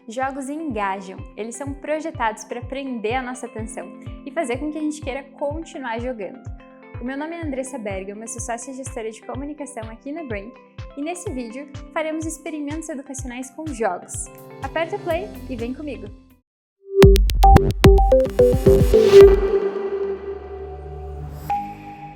Jogos engajam, eles são projetados para prender a nossa atenção e fazer com que a gente queira continuar jogando. O meu nome é Andressa Bergam, eu sou sócia e gestora de comunicação aqui na Brain e nesse vídeo faremos experimentos educacionais com jogos. Aperta o play e vem comigo!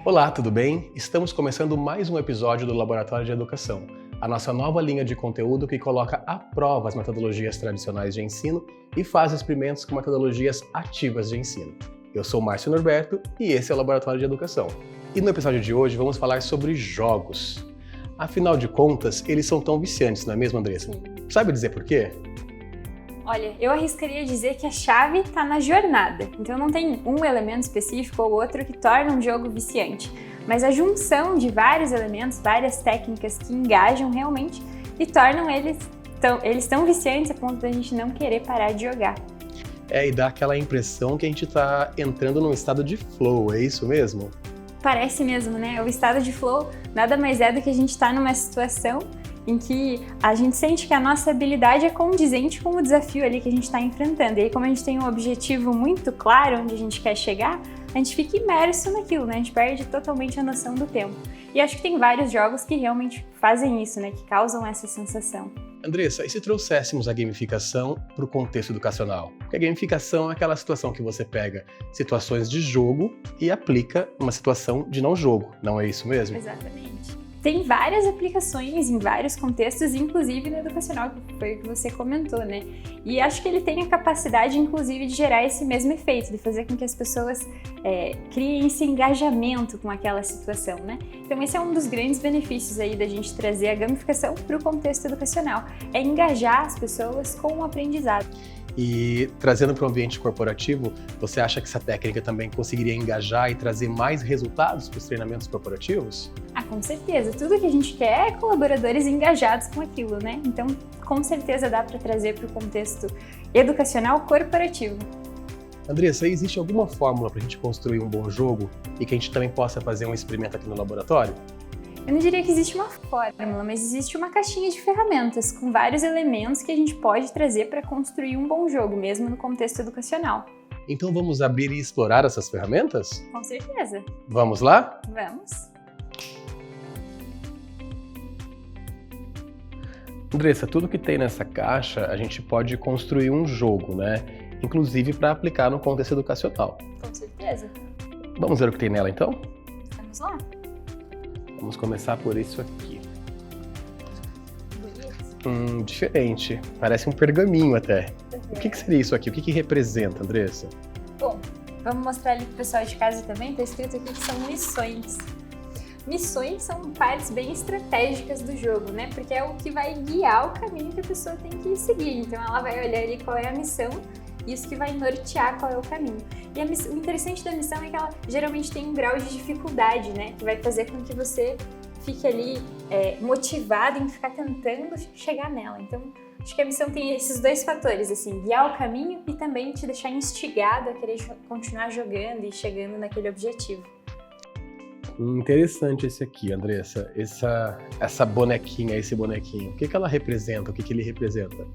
Olá, tudo bem? Estamos começando mais um episódio do Laboratório de Educação, a nossa nova linha de conteúdo que coloca à prova as metodologias tradicionais de ensino e faz experimentos com metodologias ativas de ensino. Eu sou Márcio Norberto e esse é o Laboratório de Educação. E no episódio de hoje vamos falar sobre jogos. Afinal de contas, eles são tão viciantes, não é mesmo, Andressa? Sim. Sabe dizer por quê? Olha, eu arriscaria dizer que a chave está na jornada, então não tem um elemento específico ou outro que torna um jogo viciante, mas a junção de vários elementos, várias técnicas que engajam realmente e tornam eles tão viciantes a ponto da gente não querer parar de jogar. E dá aquela impressão que a gente está entrando num estado de flow, é isso mesmo? Parece mesmo, né? O estado de flow nada mais é do que a gente estar numa situação em que a gente sente que a nossa habilidade é condizente com o desafio ali que a gente está enfrentando. E aí, como a gente tem um objetivo muito claro onde a gente quer chegar, a gente fica imerso naquilo, né? A gente perde totalmente a noção do tempo. E acho que tem vários jogos que realmente fazem isso, né? Que causam essa sensação. Andressa, e se trouxéssemos a gamificação para o contexto educacional? Porque a gamificação é aquela situação que você pega situações de jogo e aplica uma situação de não jogo, não é isso mesmo? Exatamente. Tem várias aplicações em vários contextos, inclusive no educacional, que foi o que você comentou, né? E acho que ele tem a capacidade, inclusive, de gerar esse mesmo efeito, de fazer com que as pessoas criem esse engajamento com aquela situação, né? Então esse é um dos grandes benefícios aí da gente trazer a gamificação para o contexto educacional, é engajar as pessoas com o aprendizado. E trazendo para o ambiente corporativo, você acha que essa técnica também conseguiria engajar e trazer mais resultados para os treinamentos corporativos? Com certeza. Tudo que a gente quer é colaboradores engajados com aquilo, né? Então, com certeza dá para trazer para o contexto educacional corporativo. Andressa, existe alguma fórmula para a gente construir um bom jogo e que a gente também possa fazer um experimento aqui no laboratório? Eu não diria que existe uma fórmula, mas existe uma caixinha de ferramentas com vários elementos que a gente pode trazer para construir um bom jogo, mesmo no contexto educacional. Então vamos abrir e explorar essas ferramentas? Com certeza. Vamos lá? Vamos. Andressa, tudo que tem nessa caixa a gente pode construir um jogo, né? Inclusive para aplicar no contexto educacional. Com certeza. Vamos ver o que tem nela então? Vamos lá. Vamos começar por isso aqui. Bonito. Diferente. Parece um pergaminho até. O que seria isso aqui? O que representa, Andressa? Bom, vamos mostrar ali pro pessoal de casa também. Tá escrito aqui que são missões. Missões são partes bem estratégicas do jogo, né? Porque é o que vai guiar o caminho que a pessoa tem que seguir. Então ela vai olhar ali qual é a missão, isso que vai nortear qual é o caminho. E o interessante da missão é que ela geralmente tem um grau de dificuldade, né? Que vai fazer com que você fique ali motivado em ficar tentando chegar nela. Então, acho que a missão tem esses dois fatores, assim, guiar o caminho e também te deixar instigado a querer continuar jogando e chegando naquele objetivo. Interessante esse aqui, Andressa. Essa bonequinha, esse bonequinho. O que ela representa? O que ele representa?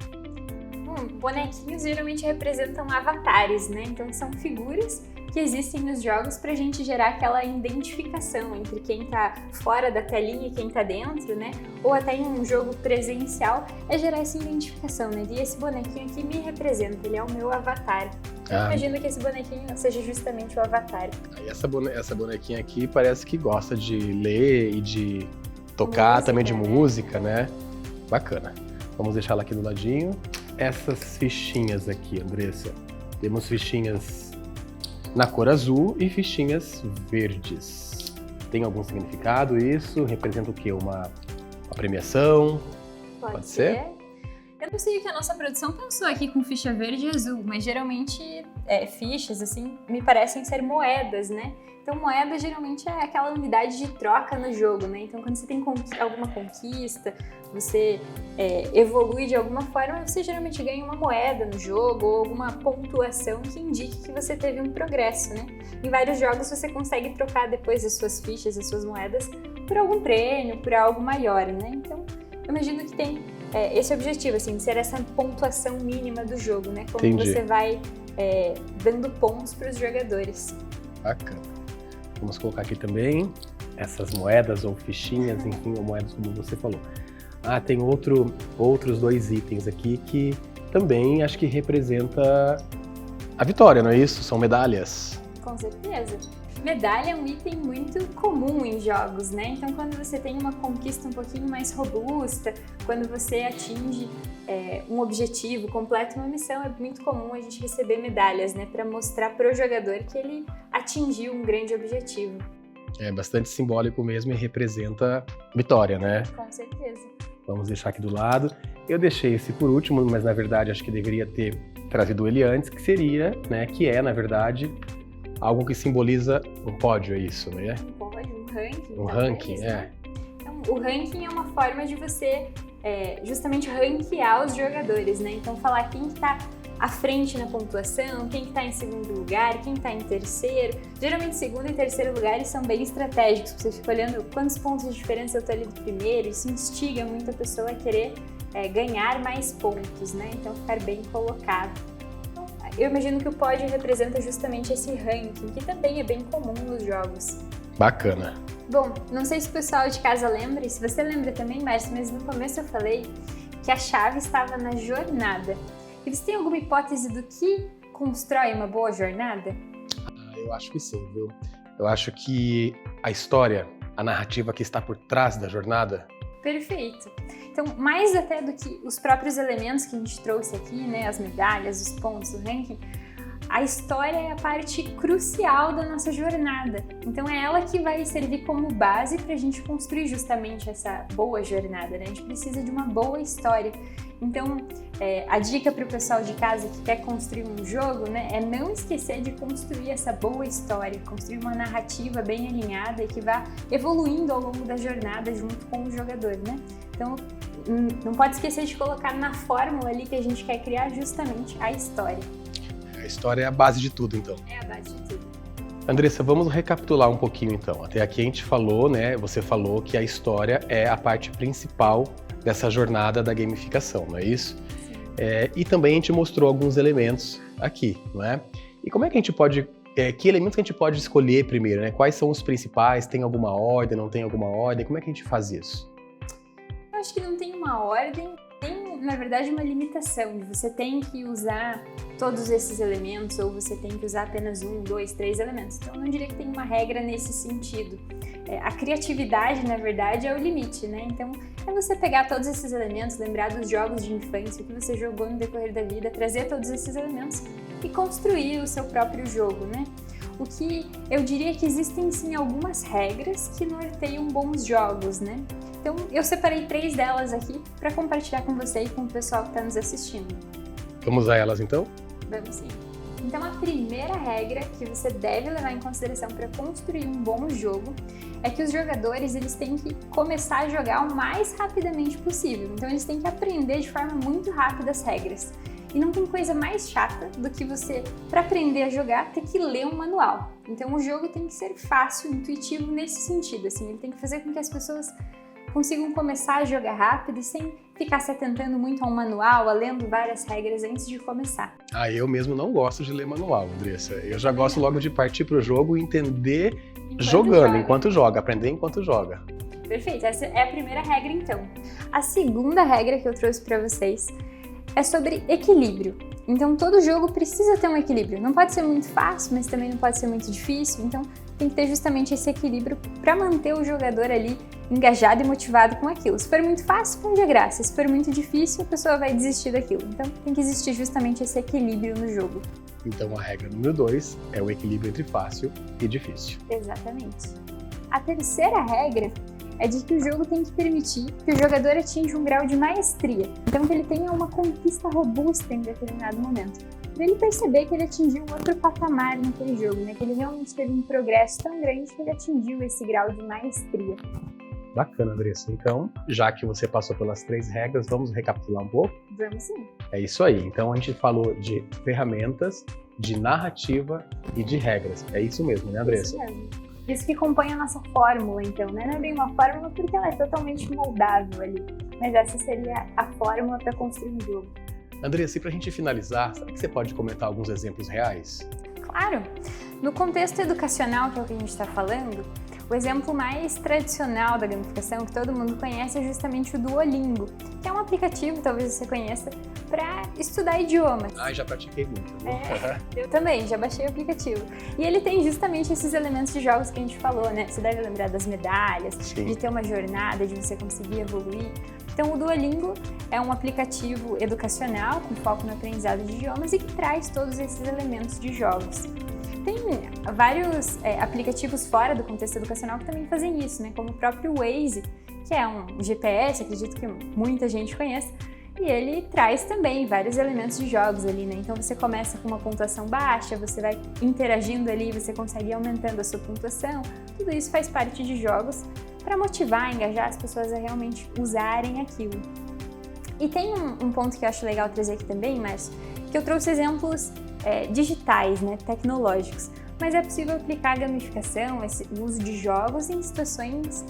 Bonequinhos geralmente representam avatares, né? Então são figuras que existem nos jogos pra gente gerar aquela identificação entre quem tá fora da telinha e quem tá dentro, né? Ou até em um jogo presencial, é gerar essa identificação, né? E esse bonequinho aqui me representa, ele é o meu avatar. Eu imagino que esse bonequinho seja justamente o avatar. Essa bonequinha aqui parece que gosta de ler e de tocar música, também de música, né? Bacana. Vamos deixar ela aqui do ladinho. Essas fichinhas aqui, Andressa. Temos fichinhas na cor azul e fichinhas verdes. Tem algum significado isso? Representa o quê? Uma premiação? Pode ser? Eu não sei o que a nossa produção pensou aqui com ficha verde e azul, mas geralmente fichas, assim, me parecem ser moedas, né? Então, moeda geralmente é aquela unidade de troca no jogo, né? Então, quando você tem alguma conquista, você evolui de alguma forma, você geralmente ganha uma moeda no jogo ou alguma pontuação que indique que você teve um progresso, né? Em vários jogos você consegue trocar depois as suas fichas, as suas moedas, por algum prêmio, por algo maior, né? Então, eu imagino que tem esse objetivo, assim, ser essa pontuação mínima do jogo, né? Como Entendi. você vai dando pontos para os jogadores. Bacana. Vamos colocar aqui também essas moedas ou fichinhas, enfim, ou moedas como você falou. Tem outros 2 itens aqui que também acho que representa a vitória, não é isso? São medalhas. Com certeza. Medalha é um item muito comum em jogos, né? Então, quando você tem uma conquista um pouquinho mais robusta, quando você atinge um objetivo, completa uma missão, é muito comum a gente receber medalhas, né? Para mostrar para o jogador que ele atingiu um grande objetivo. É bastante simbólico mesmo e representa vitória, né? Com certeza. Vamos deixar aqui do lado. Eu deixei esse por último, mas na verdade acho que deveria ter trazido ele antes, que seria, né? Que é, na verdade, algo que simboliza um pódio, é isso, né? Um pódio, um ranking. Um ranking, né? Então, o ranking é uma forma de você justamente ranquear os jogadores, né? Então, falar quem está à frente na pontuação, quem está em segundo lugar, quem está em terceiro. Geralmente, segundo e terceiro lugares são bem estratégicos. Você fica olhando quantos pontos de diferença eu estou ali do primeiro, isso instiga muito a pessoa a querer ganhar mais pontos, né? Então, ficar bem colocado. Eu imagino que o pódio representa justamente esse ranking, que também é bem comum nos jogos. Bacana. Bom, não sei se o pessoal de casa lembra, e se você lembra também, Márcio, mas no começo eu falei que a chave estava na jornada. E você tem alguma hipótese do que constrói uma boa jornada? Eu acho que sim, viu? Eu acho que a história, a narrativa que está por trás da jornada... Perfeito. Então, mais até do que os próprios elementos que a gente trouxe aqui, né, as medalhas, os pontos, o ranking, a história é a parte crucial da nossa jornada. Então, é ela que vai servir como base para a gente construir justamente essa boa jornada, né? A gente precisa de uma boa história. Então, a dica para o pessoal de casa que quer construir um jogo, né, é não esquecer de construir essa boa história, construir uma narrativa bem alinhada e que vá evoluindo ao longo da jornada junto com o jogador, né? Então, não pode esquecer de colocar na fórmula ali que a gente quer criar justamente a história. A história é a base de tudo, então. É a base de tudo. Andressa, vamos recapitular um pouquinho, então. Até aqui a gente falou, né? Você falou que a história é a parte principal dessa jornada da gamificação, não é isso? Sim. E também a gente mostrou alguns elementos aqui, não é? E como é que a gente pode... que elementos que a gente pode escolher primeiro, né? Quais são os principais? Tem alguma ordem? Não tem alguma ordem? Como é que a gente faz isso? Eu acho que não tem uma ordem, tem, na verdade, uma limitação. Você tem que usar todos esses elementos ou você tem que usar apenas 1, 2, 3 elementos. Então, eu não diria que tem uma regra nesse sentido. A criatividade, na verdade, é o limite, né? Então, é você pegar todos esses elementos, lembrar dos jogos de infância, o que você jogou no decorrer da vida, trazer todos esses elementos e construir o seu próprio jogo, né? O que eu diria que existem, sim, algumas regras que norteiam bons jogos, né? Então, eu separei 3 delas aqui para compartilhar com você e com o pessoal que está nos assistindo. Vamos a elas, então? Vamos sim. Então, a primeira regra que você deve levar em consideração para construir um bom jogo é que os jogadores eles têm que começar a jogar o mais rapidamente possível. Então, eles têm que aprender de forma muito rápida as regras. E não tem coisa mais chata do que você, para aprender a jogar, ter que ler um manual. Então, o jogo tem que ser fácil, intuitivo nesse sentido. Assim, ele tem que fazer com que as pessoas consigam começar a jogar rápido e sem ficar se atentando muito a um manual, a lendo várias regras antes de começar. Eu mesmo não gosto de ler manual, Andressa. Eu já gosto logo de partir pro jogo e entender enquanto joga, aprender enquanto joga. Perfeito, essa é a primeira regra então. A segunda regra que eu trouxe para vocês é sobre equilíbrio. Então todo jogo precisa ter um equilíbrio. Não pode ser muito fácil, mas também não pode ser muito difícil. Então tem que ter justamente esse equilíbrio para manter o jogador ali engajado e motivado com aquilo. Se for muito fácil, põe de graça. Se for muito difícil, a pessoa vai desistir daquilo. Então tem que existir justamente esse equilíbrio no jogo. Então a regra número 2 é o equilíbrio entre fácil e difícil. Exatamente. A terceira regra é de que o jogo tem que permitir que o jogador atinja um grau de maestria. Então que ele tenha uma conquista robusta em determinado momento. Para ele perceber que ele atingiu outro patamar naquele jogo, né? Que ele realmente teve um progresso tão grande que ele atingiu esse grau de maestria. Bacana, Andressa. Então, já que você passou pelas 3 regras, vamos recapitular um pouco? Vamos sim. É isso aí. Então, a gente falou de ferramentas, de narrativa e de regras. É isso mesmo, né, Andressa? Isso mesmo. Isso que compõe a nossa fórmula, então, né? Não é bem uma fórmula porque ela é totalmente moldável ali. Mas essa seria a fórmula para construir um jogo. Andressa, e para a gente finalizar, será que você pode comentar alguns exemplos reais? Claro! No contexto educacional, que é o que a gente está falando, o exemplo mais tradicional da gamificação, que todo mundo conhece, é justamente o Duolingo, que é um aplicativo, talvez você conheça, para estudar idiomas. Já pratiquei muito. Eu também, já baixei o aplicativo. E ele tem justamente esses elementos de jogos que a gente falou, né? Você deve lembrar das medalhas, Sim. de ter uma jornada, de você conseguir evoluir. Então, o Duolingo é um aplicativo educacional com foco no aprendizado de idiomas e que traz todos esses elementos de jogos. Tem vários aplicativos fora do contexto educacional que também fazem isso, né? Como o próprio Waze, que é um GPS, acredito que muita gente conhece, e ele traz também vários elementos de jogos ali, né? Então você começa com uma pontuação baixa, você vai interagindo ali, você consegue ir aumentando a sua pontuação. Tudo isso faz parte de jogos para motivar, engajar as pessoas a realmente usarem aquilo. E tem um ponto que eu acho legal trazer aqui também, Márcio, que eu trouxe exemplos digitais, né, tecnológicos, mas é possível aplicar a gamificação, o uso de jogos em situações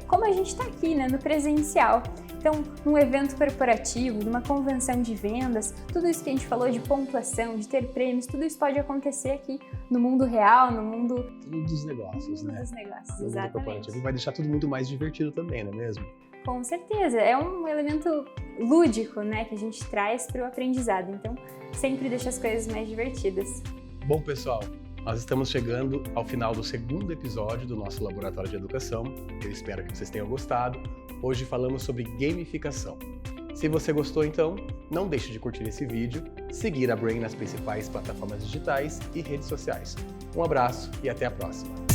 como a gente está aqui, né, no presencial. Então, num evento corporativo, numa convenção de vendas, tudo isso que a gente falou de pontuação, de ter prêmios, tudo isso pode acontecer aqui no mundo real, no mundo dos negócios, né? Dos negócios, no exatamente. Vai deixar tudo muito mais divertido também, não é mesmo? Com certeza, é um elemento lúdico, né, que a gente traz para o aprendizado, então sempre deixa as coisas mais divertidas. Bom, pessoal, nós estamos chegando ao final do segundo episódio do nosso Laboratório de Educação. Eu espero que vocês tenham gostado. Hoje falamos sobre gamificação. Se você gostou, então, não deixe de curtir esse vídeo, seguir a Brain nas principais plataformas digitais e redes sociais. Um abraço e até a próxima!